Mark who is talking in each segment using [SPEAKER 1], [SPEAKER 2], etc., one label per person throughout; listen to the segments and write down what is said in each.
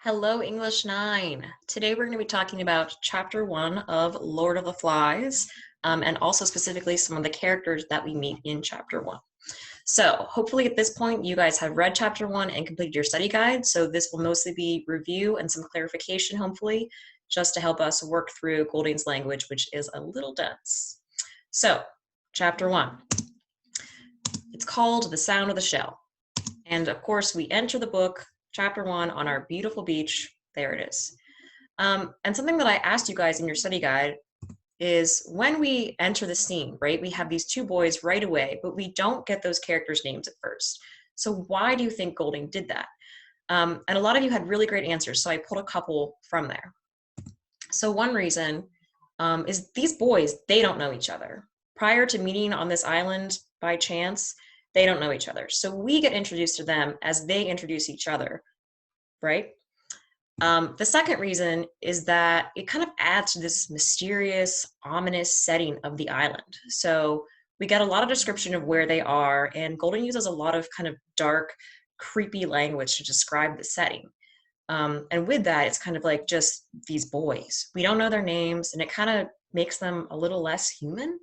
[SPEAKER 1] Hello, English 9. Today we're going to be talking about Chapter 1 of Lord of the Flies, and also specifically some of the characters that we meet in Chapter 1. So hopefully at this point you guys have read Chapter 1 and completed your study guide, so this will mostly be review and some clarification, hopefully, just to help us work through Golding's language, which is a little dense. So, Chapter 1. It's called The Sound of the Shell. And of course, we enter the book, Chapter 1, on our beautiful beach. There it is. And something that I asked you guys in your study guide is when we enter the scene, right, we have these two boys right away, but we don't get those characters' names at first. So why do you think Golding did that? And a lot of you had really great answers, so I pulled a couple from there. So one reason is these boys, they don't know each other. Prior to meeting on this island by chance, they don't know each other. So we get introduced to them as they introduce each other, right? The second reason is that it kind of adds to this mysterious, ominous setting of the island. So we get a lot of description of where they are, and Golding uses a lot of kind of dark, creepy language to describe the setting. And with that, it's kind of like just these boys. We don't know their names, and it kind of makes them a little less human.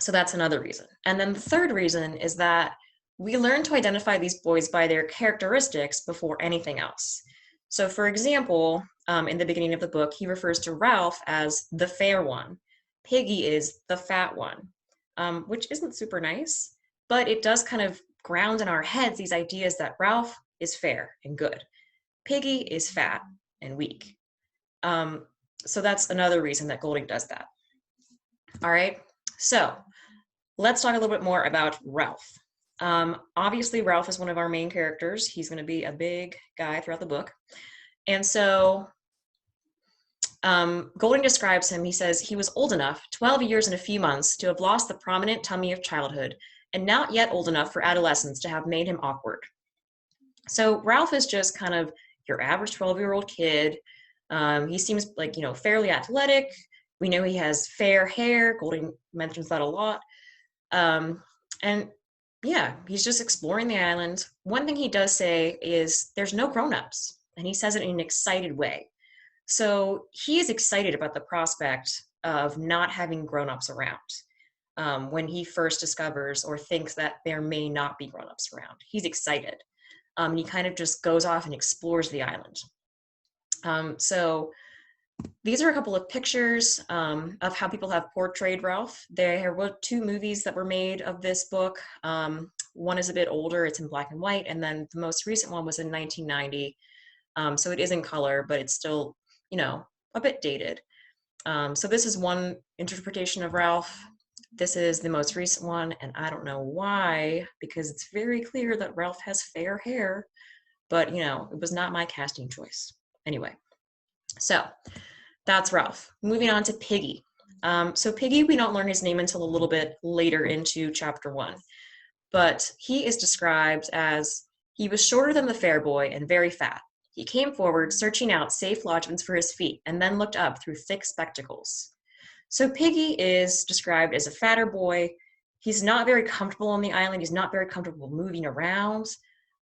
[SPEAKER 1] So that's another reason. And then the third reason is that we learn to identify these boys by their characteristics before anything else. So for example, in the beginning of the book, he refers to Ralph as the fair one. Piggy is the fat one, which isn't super nice, but it does kind of ground in our heads these ideas that Ralph is fair and good. Piggy is fat and weak. So that's another reason that Golding does that. All right, so let's talk a little bit more about Ralph. Obviously, Ralph is one of our main characters. He's going to be a big guy throughout the book. And so Golding describes him, he says, he was old enough, 12 years and a few months, to have lost the prominent tummy of childhood, and not yet old enough for adolescence to have made him awkward. So Ralph is just kind of your average 12-year-old kid. He seems like, fairly athletic. We know he has fair hair. Golding mentions that a lot. And yeah, he's just exploring the island. One thing he does say is there's no grown-ups, and he says it in an excited way. So he is excited about the prospect of not having grown-ups around. When he first discovers or thinks that there may not be grown-ups around, he's excited. And he kind of just goes off and explores the island. So these are a couple of pictures of how people have portrayed Ralph. There were two movies that were made of this book. One is a bit older, it's in black and white, and then the most recent one was in 1990. So it is in color, but it's still, a bit dated. So this is one interpretation of Ralph. This is the most recent one, and I don't know why, because it's very clear that Ralph has fair hair, but, it was not my casting choice. Anyway, so that's Ralph. Moving on to Piggy. So Piggy, we don't learn his name until a little bit later into Chapter 1, but he is described as, he was shorter than the fair boy and very fat. He came forward, searching out safe lodgments for his feet, and then looked up through thick spectacles. So Piggy is described as a fatter boy. He's not very comfortable on the island. He's not very comfortable moving around.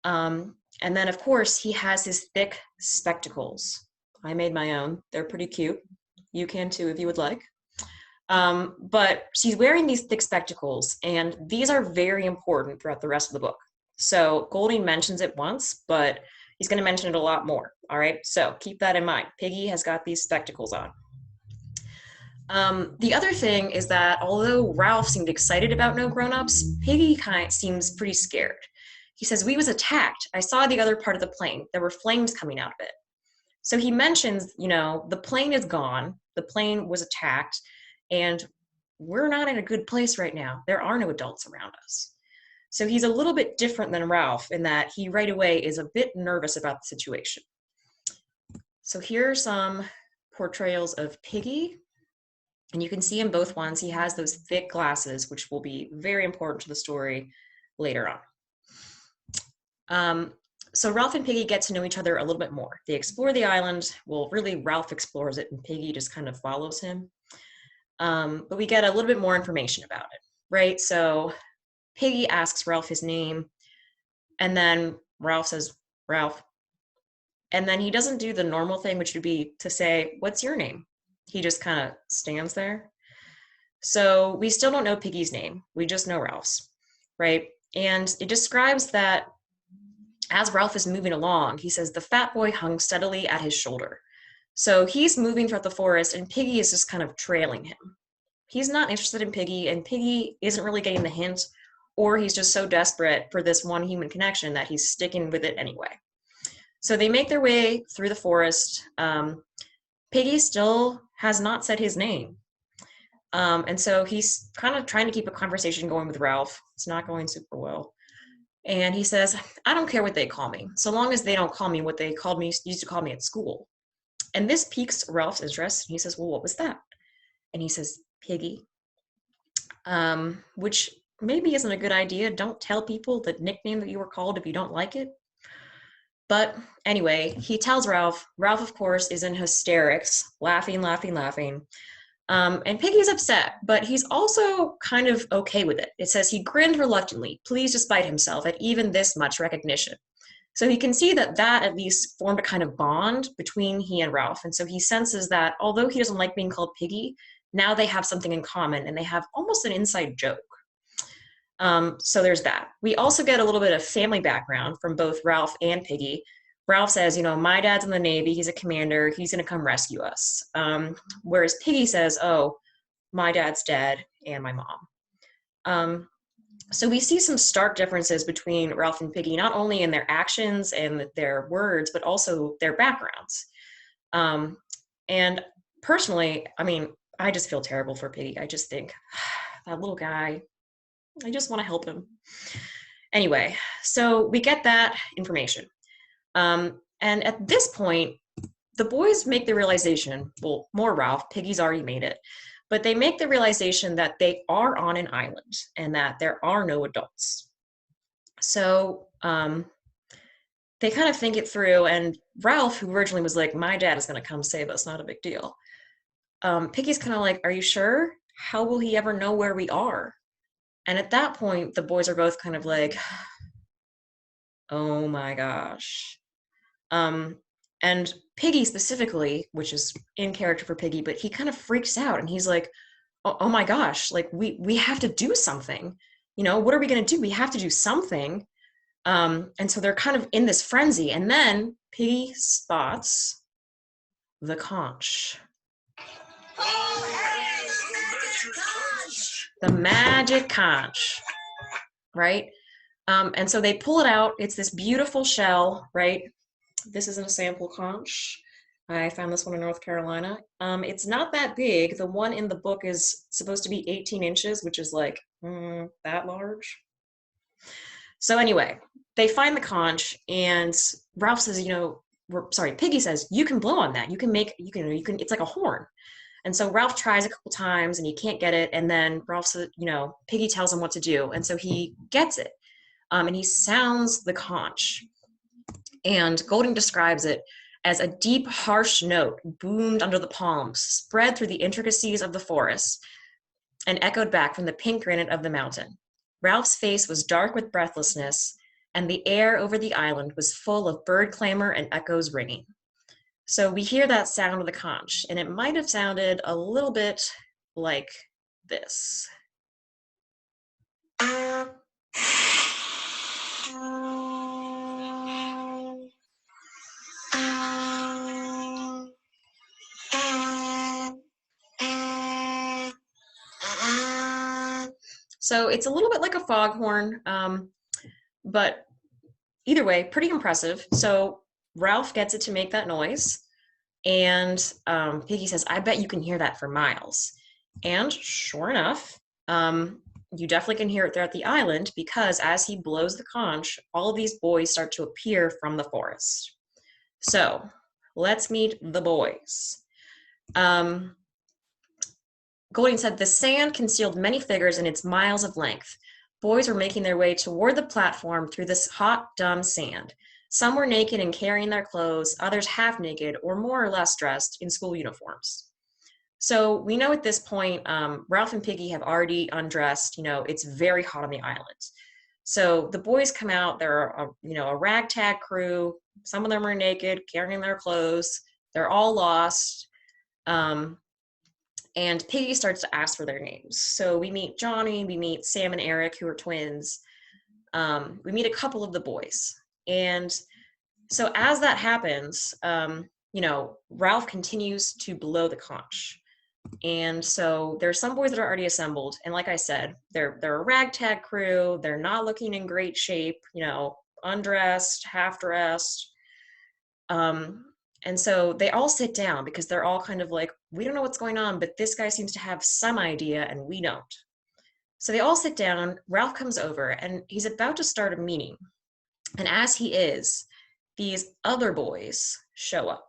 [SPEAKER 1] And then, of course, he has his thick spectacles. I made my own. They're pretty cute. You can too if you would like. But she's wearing these thick spectacles, and these are very important throughout the rest of the book. So Golding mentions it once, but he's going to mention it a lot more. All right, so keep that in mind. Piggy has got these spectacles on. The other thing is that although Ralph seemed excited about no grown-ups, Piggy kind of seems pretty scared. He says, "We was attacked. I saw the other part of the plane. There were flames coming out of it." So he mentions, the plane is gone. The plane was attacked, and we're not in a good place right now. There are no adults around us. So he's a little bit different than Ralph in that he right away is a bit nervous about the situation. So here are some portrayals of Piggy. And you can see in both ones, he has those thick glasses, which will be very important to the story later on. So Ralph and Piggy get to know each other a little bit more. They explore the island. Well, really, Ralph explores it, and Piggy just kind of follows him. But we get a little bit more information about it, right? So Piggy asks Ralph his name, and then Ralph says, "Ralph." And then he doesn't do the normal thing, which would be to say, what's your name? He just kind of stands there. So we still don't know Piggy's name. We just know Ralph's, right? And it describes that as Ralph is moving along, he says the fat boy hung steadily at his shoulder. So he's moving throughout the forest, and Piggy is just kind of trailing him. He's not interested in Piggy, and Piggy isn't really getting the hint, or he's just so desperate for this one human connection that he's sticking with it anyway. So they make their way through the forest. Piggy still has not said his name. And so he's kind of trying to keep a conversation going with Ralph. It's not going super well. And he says, I don't care what they call me, so long as they don't call me what they used to call me at school. And this piques Ralph's interest. And he says, well, what was that? And he says, Piggy, which maybe isn't a good idea. Don't tell people the nickname that you were called if you don't like it. But anyway, he tells Ralph. Ralph, of course, is in hysterics, laughing. And Piggy's upset, but he's also kind of okay with it. It says he grinned reluctantly, pleased despite himself at even this much recognition. So he can see that at least formed a kind of bond between he and Ralph. And so he senses that although he doesn't like being called Piggy, now they have something in common and they have almost an inside joke. So there's that. We also get a little bit of family background from both Ralph and Piggy. Ralph says, my dad's in the Navy, he's a commander, he's gonna come rescue us. Whereas Piggy says, oh, my dad's dead and my mom. So we see some stark differences between Ralph and Piggy, not only in their actions and their words, but also their backgrounds. And personally, I just feel terrible for Piggy. I just think, that little guy, I just want to help him. Anyway, so we get that information. And at this point, the boys make the realization, well, more Ralph, Piggy's already made it, but they make the realization that they are on an island and that there are no adults. So they kind of think it through, and Ralph, who originally was like, my dad is going to come save us, not a big deal. Piggy's kind of like, are you sure? How will he ever know where we are? And at that point, the boys are both kind of like, oh my gosh. And Piggy specifically, which is in character for Piggy, but he kind of freaks out and he's like, oh my gosh, like we have to do something. What are we going to do? We have to do something. And so they're kind of in this frenzy. And then Piggy spots the conch. The magic conch, right? And so they pull it out. It's this beautiful shell, right? This isn't a sample conch. I found this one in North Carolina. It's not that big. The one in the book is supposed to be 18 inches, which is like that large. So anyway, they find the conch, and Ralph says, Piggy says, you can blow on that. You can, it's like a horn. And so Ralph tries a couple times and he can't get it. And then Ralph says, Piggy tells him what to do. And so he gets it. And he sounds the conch. And Golding describes it as a deep, harsh note boomed under the palms, spread through the intricacies of the forest, and echoed back from the pink granite of the mountain. Ralph's face was dark with breathlessness, and the air over the island was full of bird clamor and echoes ringing. So we hear that sound of the conch, and it might have sounded a little bit like this. So it's a little bit like a foghorn, but either way, pretty impressive. So Ralph gets it to make that noise, and Piggy says, I bet you can hear that for miles. And sure enough, you definitely can hear it throughout the island, because as he blows the conch, all of these boys start to appear from the forest. So let's meet the boys. Golding said, the sand concealed many figures in its miles of length. Boys were making their way toward the platform through this hot, dumb sand. Some were naked and carrying their clothes, others half naked or more or less dressed in school uniforms. So we know at this point, Ralph and Piggy have already undressed. It's very hot on the island. So the boys come out, they're a ragtag crew. Some of them are naked, carrying their clothes. They're all lost. And Piggy starts to ask for their names. So we meet Johnny, we meet Sam and Eric, who are twins. We meet a couple of the boys. And so as that happens, Ralph continues to blow the conch. And so there's some boys that are already assembled. And like I said, they're a ragtag crew. They're not looking in great shape, undressed, half dressed. And so they all sit down because they're all kind of like, we don't know what's going on, but this guy seems to have some idea and we don't. So they all sit down. Ralph comes over and he's about to start a meeting. And as he is, these other boys show up.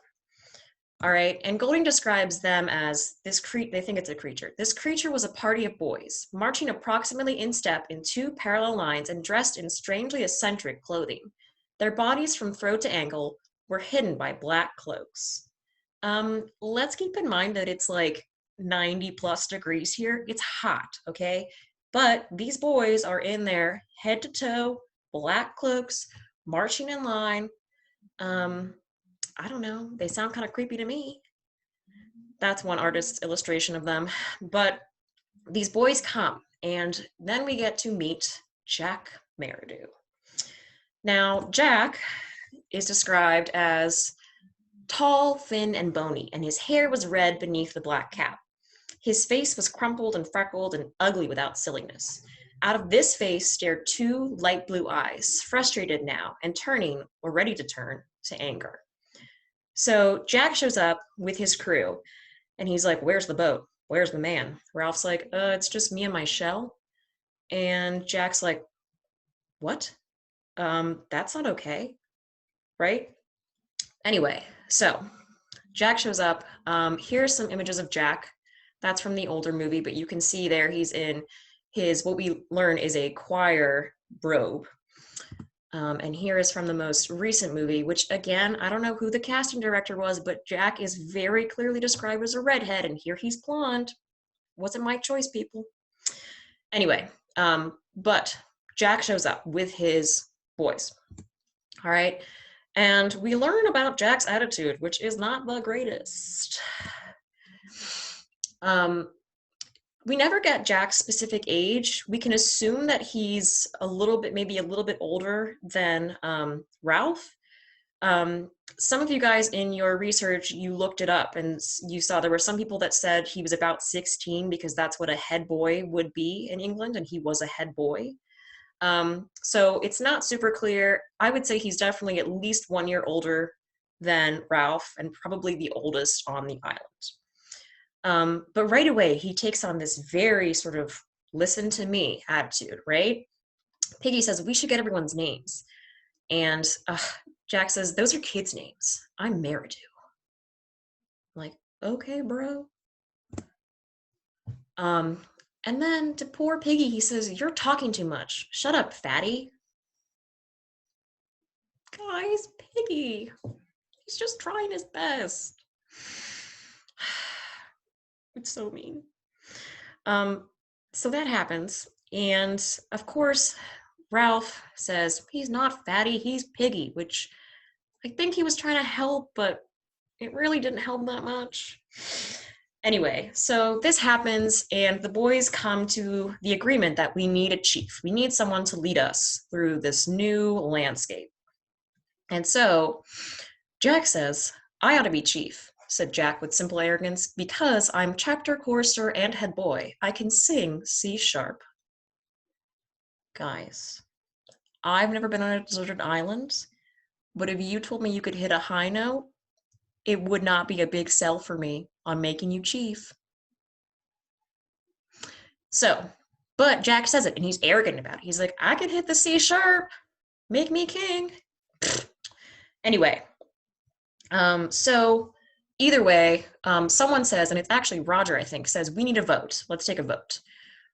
[SPEAKER 1] All right. And Golding describes them as they think it's a creature. This creature was a party of boys, marching approximately in step in two parallel lines and dressed in strangely eccentric clothing. Their bodies from throat to ankle were hidden by black cloaks. Let's keep in mind that it's like 90 plus degrees here. It's hot, okay? But these boys are in there head to toe, black cloaks, marching in line. I don't know. They sound kind of creepy to me. That's one artist's illustration of them. But these boys come, and then we get to meet Jack Merridew. Now, Jack is described as tall, thin, and bony, and his hair was red beneath the black cap. His face was crumpled and freckled and ugly without silliness. Out of this face stared two light blue eyes, frustrated now and turning, or ready to turn, to anger. So Jack shows up with his crew, and he's like, where's the boat? Where's the man? Ralph's like, it's just me and my shell. And Jack's like, what? That's not okay, right? Anyway, so Jack shows up. Here's some images of Jack. That's from the older movie, but you can see there he's in his, what we learn is a choir robe. And here is from the most recent movie, which again, I don't know who the casting director was, but Jack is very clearly described as a redhead, and here he's blonde. Wasn't my choice, people. Anyway, but Jack shows up with his boys. All right. And we learn about Jack's attitude, which is not the greatest. We never get Jack's specific age. We can assume that he's maybe a little bit older than Ralph. Some of you guys in your research, you looked it up and you saw there were some people that said he was about 16 because that's what a head boy would be in England, and he was a head boy. So it's not super clear. I would say he's definitely at least 1 year older than Ralph and probably the oldest on the island. But right away, he takes on this very sort of listen to me attitude, right? Piggy says, we should get everyone's names. And Jack says, those are kids' names. I'm Merridew. I'm like, okay, bro. And then to poor Piggy, he says, you're talking too much. Shut up, fatty. Guys, Piggy. He's just trying his best. It's so mean. So that happens. And of course, Ralph says, he's not fatty, he's Piggy, which I think he was trying to help, but it really didn't help that much. Anyway, so this happens, and the boys come to the agreement that we need a chief. We need someone to lead us through this new landscape. And so Jack says, I ought to be chief, said Jack with simple arrogance, because I'm chapter, chorister, and head boy. I can sing C sharp. Guys, I've never been on a deserted island, but if you told me you could hit a high note, it would not be a big sell for me on making you chief. So, but Jack says it, and he's arrogant about it. He's like, I can hit the C sharp, make me king. Anyway, so either way, someone says, and it's actually Roger, I think, says, we need a vote. Let's take a vote,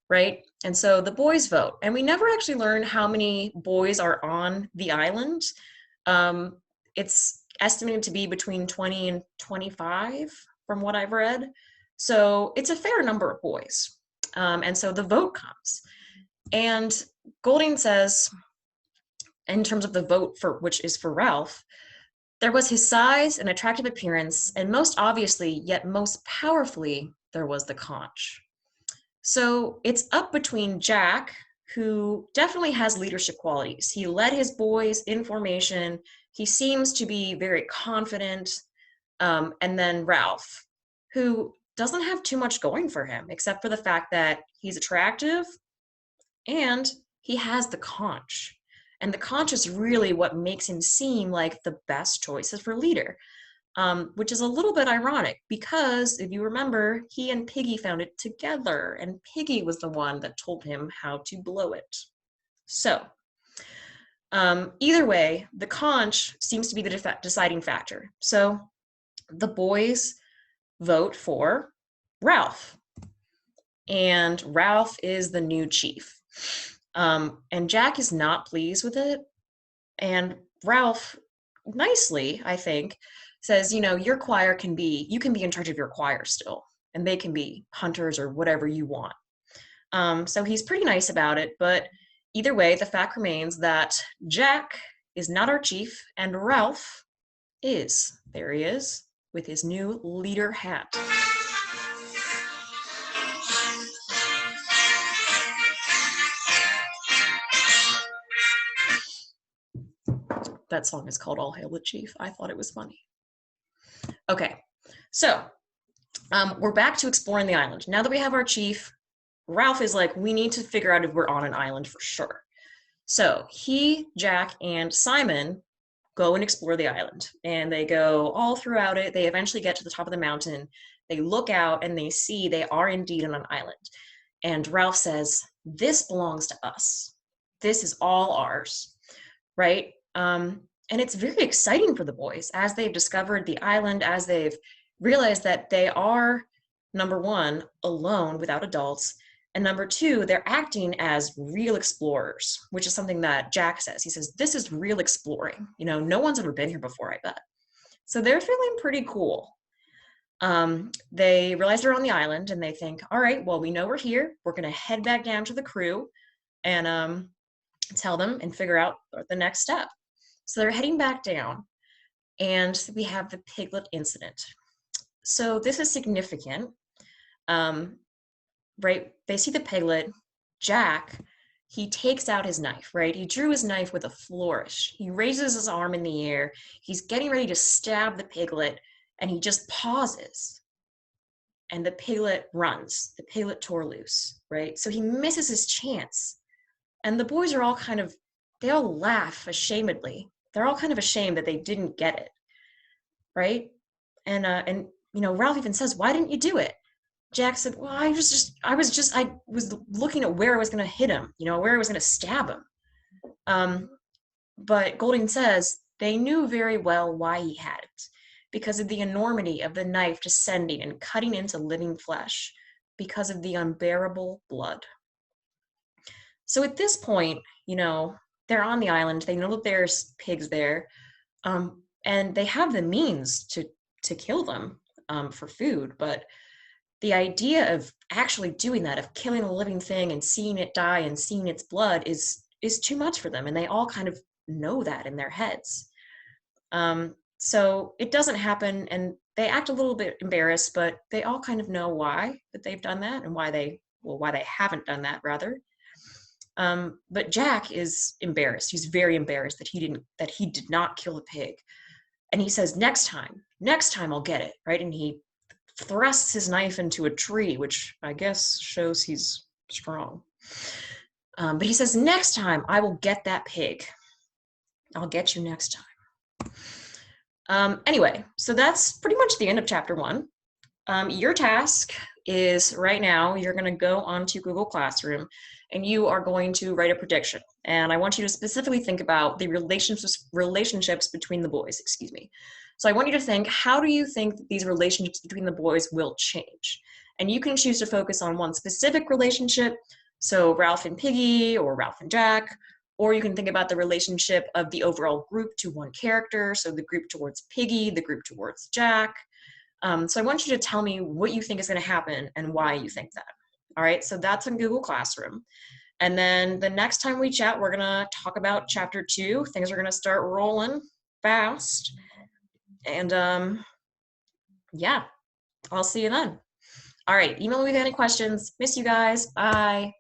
[SPEAKER 1] right? And so the boys vote, and we never actually learn how many boys are on the island. It's estimated to be between 20 and 25 from what I've read. So it's a fair number of boys. And so the vote comes. And Golding says, in terms of the vote for which is for Ralph, there was his size and attractive appearance, and most obviously, yet most powerfully, there was the conch. So it's up between Jack, who definitely has leadership qualities. He led his boys in formation. He seems to be very confident. And then Ralph, who doesn't have too much going for him, except for the fact that he's attractive and he has the conch. And the conch is really what makes him seem like the best choice for leader, which is a little bit ironic because if you remember, he and Piggy found it together, and Piggy was the one that told him how to blow it. So, either way, the conch seems to be the deciding factor. So, the boys vote for Ralph, and Ralph is the new chief. And Jack is not pleased with it. And Ralph, nicely, I think, says, your choir you can be in charge of your choir still, and they can be hunters or whatever you want. So he's pretty nice about it, but either way, the fact remains that Jack is not our chief, and Ralph is. There he is, with his new leader hat. That song is called All Hail the Chief. I thought it was funny. Okay, so we're back to exploring the island. Now that we have our chief, Ralph is like, we need to figure out if we're on an island for sure. So he, Jack, and Simon go and explore the island. And they go all throughout it. They eventually get to the top of the mountain. They look out and they see they are indeed on an island. And Ralph says, this belongs to us. This is all ours, right? And it's very exciting for the boys as they've discovered the island, as they've realized that they are, number one, alone without adults, and number two, they're acting as real explorers, which is something that Jack says. He says, this is real exploring. No one's ever been here before, I bet. So they're feeling pretty cool. They realize they're on the island and they think, all right, well, we know we're here. We're going to head back down to the crew and tell them and figure out the next step. So they're heading back down, and we have the piglet incident. So this is significant, right? They see the piglet. Jack, he takes out his knife, right? He drew his knife with a flourish. He raises his arm in the air. He's getting ready to stab the piglet, and he just pauses. And the piglet runs. The piglet tore loose, right? So he misses his chance. And the boys are all they all laugh ashamedly. They're all kind of ashamed that they didn't get it, right? And Ralph even says, "Why didn't you do it?" Jack said, "Well, I was looking at where I was going to hit him, where I was going to stab him." But Golding says they knew very well why he had it, because of the enormity of the knife descending and cutting into living flesh, because of the unbearable blood. So at this point, they're on the island. They know that there's pigs there, and they have the means to kill them for food. But the idea of actually doing that, of killing a living thing and seeing it die and seeing its blood, is too much for them, and they all kind of know that in their heads. So it doesn't happen, and they act a little bit embarrassed, but they all kind of know why that they've done that and why they haven't done that, rather. But Jack is embarrassed. He's very embarrassed that he did not kill a pig. And he says, next time I'll get it, right? And he thrusts his knife into a tree, which I guess shows he's strong. But he says, next time I will get that pig. I'll get you next time. Anyway, so that's pretty much the end of chapter 1. Your task is right now, you're going to go onto Google Classroom and you are going to write a prediction. And I want you to specifically think about the relationships between the boys, So I want you to think, how do you think that these relationships between the boys will change? And you can choose to focus on one specific relationship, so Ralph and Piggy or Ralph and Jack, or you can think about the relationship of the overall group to one character, so the group towards Piggy, the group towards Jack. So I want you to tell me what you think is going to happen and why you think that. All right, so that's in Google Classroom. And then the next time we chat, we're going to talk about chapter 2. Things are going to start rolling fast. And yeah, I'll see you then. All right, email me with any questions. Miss you guys. Bye.